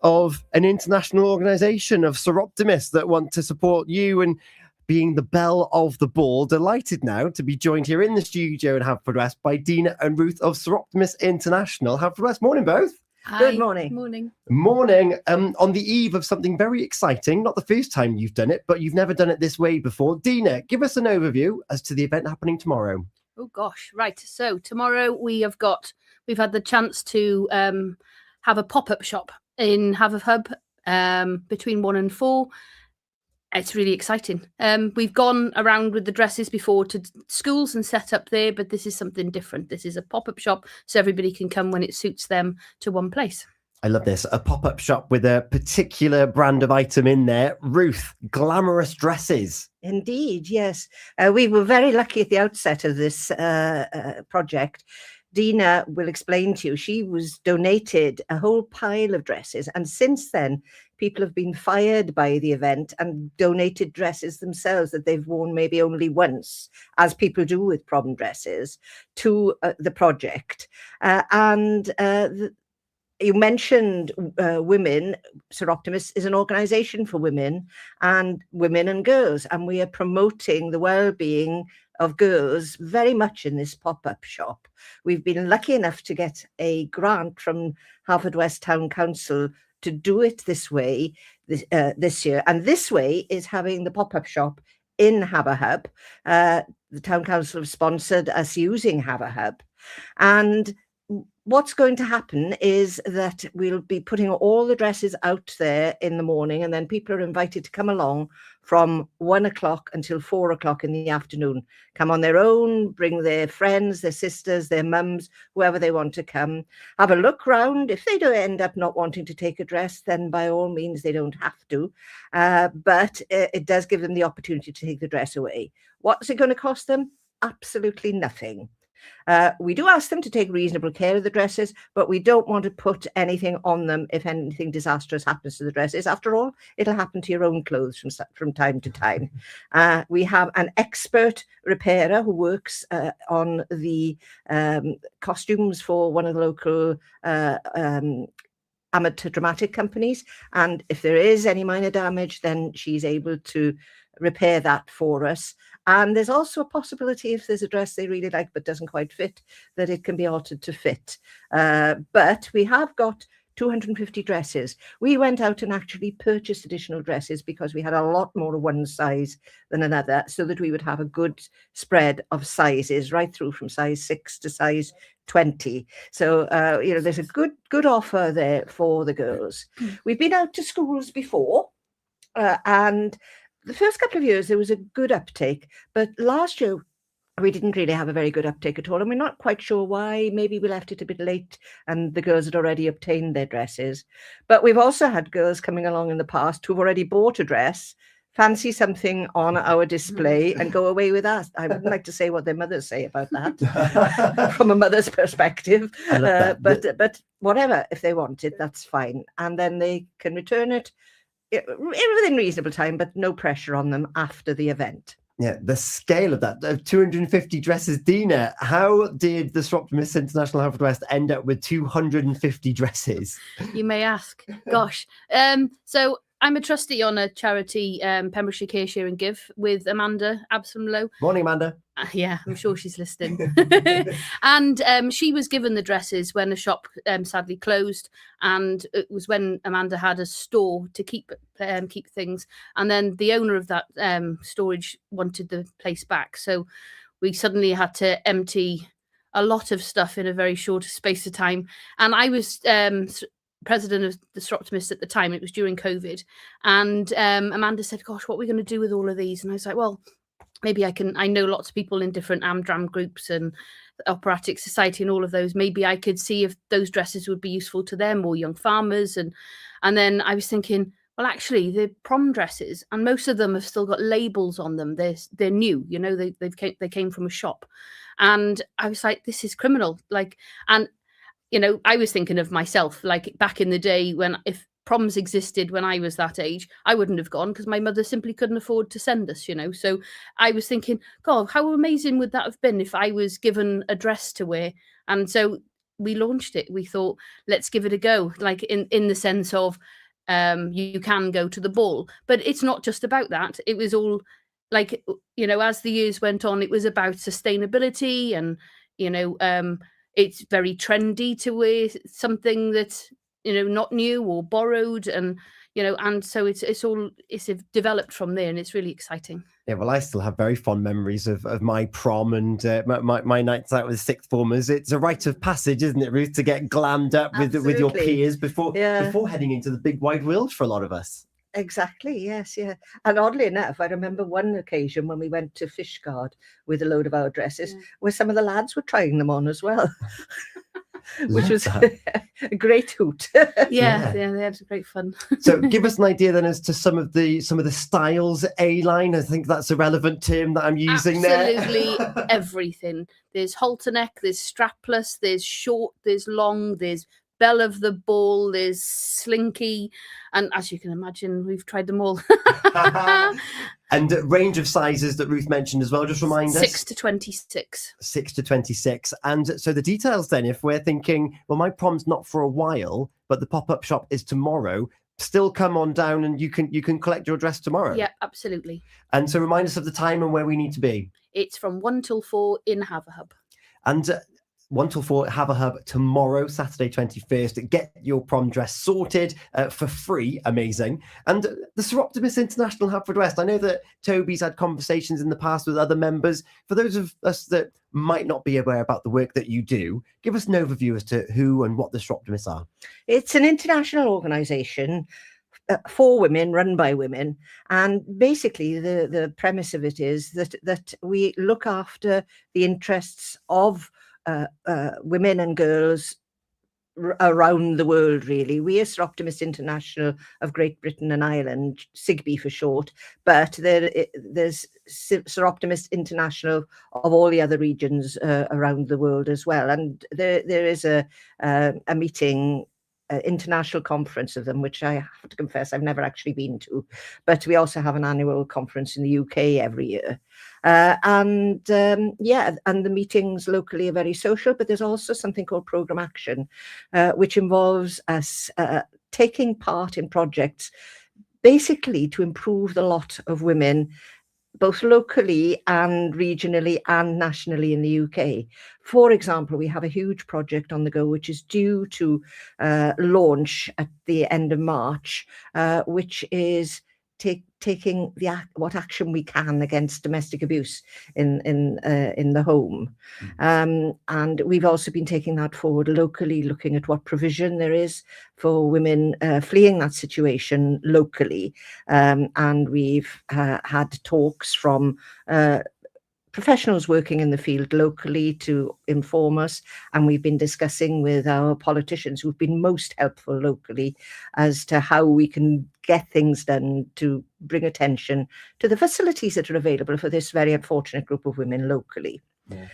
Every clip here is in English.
of an international organisation of Soroptomists that want to support you and being the belle of the ball. Delighted now to be joined here in the studio in Haverfordwest by Deena and Ruth of Soroptomists International. Haverfordwest, morning both. Hi. Good morning. Morning. On the eve of something very exciting, not the first time you've done it, but you've never done it this way before. Deena, give us an overview as to the event happening tomorrow. Oh gosh, right. So tomorrow we've had the chance to have a pop-up shop in HaverHub between 1 and 4. It's really exciting. We've gone around with the dresses before to schools and set up there, but this is something different. This is a pop-up shop, so everybody can come when it suits them to one place. I love this. A pop-up shop with a particular brand of item in there. Ruth, glamorous dresses. Indeed, yes. We were very lucky at the outset of this project. Deena will explain to you, she was donated a whole pile of dresses, and since then people have been fired by the event and donated dresses themselves that they've worn maybe only once, as people do with prom dresses, to the project. You mentioned women. Soroptomists is an organisation for women and girls, and we are promoting the well-being of girls very much in this pop-up shop. We've been lucky enough to get a grant from Haverfordwest Town Council to do it this way this year, and this way is having the pop-up shop in HaverHub. The Town Council have sponsored us using HaverHub, and what's going to happen is that we'll be putting all the dresses out there in the morning, and then people are invited to come along from 1 o'clock until 4 o'clock in the afternoon. Come on their own, bring their friends, their sisters, their mums, whoever they want to come. Have a look round. If they do end up not wanting to take a dress, then by all means they don't have to. But it does give them the opportunity to take the dress away. What's it going to cost them? Absolutely nothing. We do ask them to take reasonable care of the dresses, but we don't want to put anything on them if anything disastrous happens to the dresses. After all, it'll happen to your own clothes from time to time. We have an expert repairer who works on the costumes for one of the local amateur dramatic companies, and if there is any minor damage, then she's able to repair that for us. And there's also a possibility, if there's a dress they really like but doesn't quite fit, that it can be altered to fit. But we have got 250 dresses. We went out and actually purchased additional dresses because we had a lot more of one size than another, so that we would have a good spread of sizes right through from size 6 to size 20. So there's a good offer there for the girls. We've been out to schools before, and the first couple of years there was a good uptake, but last year we didn't really have a very good uptake at all, and we're not quite sure why. Maybe we left it a bit late and the girls had already obtained their dresses. But we've also had girls coming along in the past who've already bought a dress, fancy something on our display, and go away with us. I wouldn't like to say what their mothers say about that from a mother's perspective, but whatever, if they want it, that's fine, and then they can return it within reasonable time, but no pressure on them after the event. Yeah, the scale of that, 250 dresses. Deena, how did the Soroptomists International Haverfordwest end up with 250 dresses? You may ask. Gosh. So I'm a trustee on a charity, Pembrokeshire Care Share and Give, with Amanda Absalom. Morning, Amanda. Yeah, I'm sure she's listening. And she was given the dresses when the shop sadly closed, and it was when Amanda had a store to keep things, and then the owner of that storage wanted the place back, so we suddenly had to empty a lot of stuff in a very short space of time. And I was president of the Soroptomists at the time. It was during COVID, and Amanda said, "Gosh, what are we going to do with all of these?" And I was like, "Well, maybe I know lots of people in different Amdram groups and Operatic Society and all of those. Maybe I could see if those dresses would be useful to them or young farmers." And then I was thinking, well, actually, they're prom dresses, and most of them have still got labels on them. They're new, they came from a shop, and I was like, this is criminal. I was thinking of myself, like back in the day if proms existed when I was that age, I wouldn't have gone because my mother simply couldn't afford to send us, So I was thinking, God, how amazing would that have been if I was given a dress to wear? And so we launched it. We thought, let's give it a go, like in the sense of you can go to the ball. But it's not just about that. It was all like, as the years went on, it was about sustainability and, it's very trendy to wear something that's, not new or borrowed. And, and so it's developed from there, and it's really exciting. Yeah, well, I still have very fond memories of my prom and my nights out with sixth formers. It's a rite of passage, isn't it, Ruth, to get glammed up with your peers before heading into the big wide world for a lot of us. Exactly, yes, yeah. And oddly enough, I remember one occasion when we went to Fishguard with a load of our dresses, where some of the lads were trying them on as well. Which was a great hoot. Yeah, they had great fun. So give us an idea then as to some of the styles. A-line, I think that's a relevant term that I'm using there. Absolutely everything. There's halter neck, there's strapless, there's short, there's long, there's bell of the ball, there's slinky, and as you can imagine, we've tried them all. And range of sizes that Ruth mentioned as well, just remind us. 6 to 26. 6 to 26. And so the details then, if we're thinking, well, my prom's not for a while, but the pop-up shop is tomorrow, still come on down and you can collect your dress tomorrow. Yeah, absolutely. And so remind us of the time and where we need to be. It's from 1 till 4 in HaverHub. And 1 till 4 HaverHub tomorrow, Saturday 21st. Get your prom dress sorted for free. Amazing. And the Soroptomists International Haverfordwest. I know that Toby's had conversations in the past with other members. For those of us that might not be aware about the work that you do, give us an overview as to who and what the Soroptomists are. It's an international organisation for women, run by women, and basically the premise of it is that we look after the interests of women and girls around the world, really. We are Soroptomist International of Great Britain and Ireland, SIGB for short, but there's Soroptomist International of all the other regions around the world as well. And there is a meeting, international conference of them, which I have to confess I've never actually been to, but we also have an annual conference in the UK every year. And the meetings locally are very social, but there's also something called Programme Action, which involves us taking part in projects basically to improve the lot of women, both locally and regionally and nationally in the UK. For example, we have a huge project on the go, which is due to launch at the end of March, which is taking what action we can against domestic abuse in the home. And we've also been taking that forward locally, looking at what provision there is for women fleeing that situation locally. And we've had talks from professionals working in the field locally to inform us, and we've been discussing with our politicians who've been most helpful locally as to how we can get things done to bring attention to the facilities that are available for this very unfortunate group of women locally. Yeah.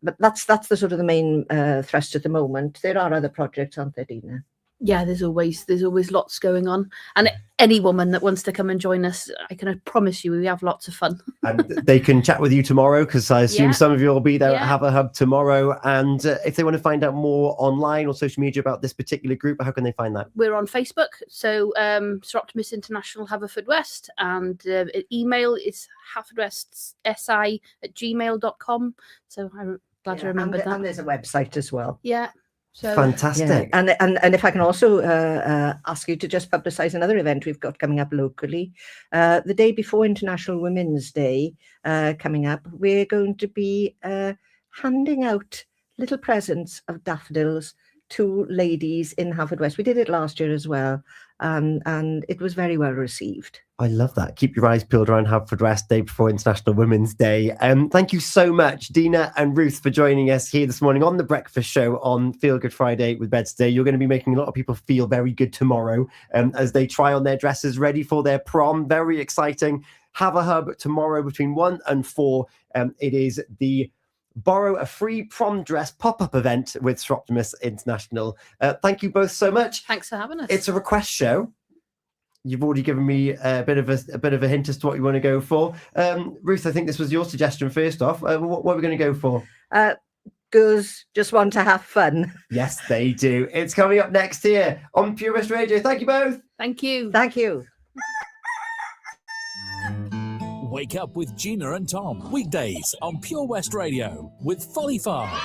But that's the sort of the main thrust at the moment. There are other projects, aren't there, Deena? Yeah, there's always lots going on, and any woman that wants to come and join us, I can promise you we have lots of fun. And they can chat with you tomorrow, because I assume some of you will be there at HaverHub tomorrow. And if they want to find out more online or social media about this particular group, how can they find that? We're on Facebook, so Soroptomists International Haverfordwest, and email is haverfordwestsi@gmail.com. So I'm glad to remember that. And there's a website as well. Yeah. So, fantastic. Yeah. And if I can also ask you to just publicise another event we've got coming up locally. The day before International Women's Day coming up, we're going to be handing out little presents of daffodils to ladies in Haverfordwest. We did it last year as well, and it was very well received. I love that. Keep your eyes peeled around Haverfordwest, day before International Women's Day. Thank you so much, Deena and Ruth, for joining us here this morning on The Breakfast Show on Feel Good Friday with Beds Today. You're going to be making a lot of people feel very good tomorrow as they try on their dresses ready for their prom. Very exciting. HaverHub tomorrow between 1 and 4. It is the Borrow a Free Prom Dress pop-up event with Soroptomists International. Thank you both so much. Thanks for having us. It's a request show. You've already given me a bit of a hint as to what you want to go for. Ruth, I think this was your suggestion first off. What are we going to go for? girls just want to have fun. Yes, they do. It's coming up next here on Pure West Radio. Thank you both. Thank you. Thank you. Wake up with Gina and Tom. Weekdays on Pure West Radio with Folly Farm.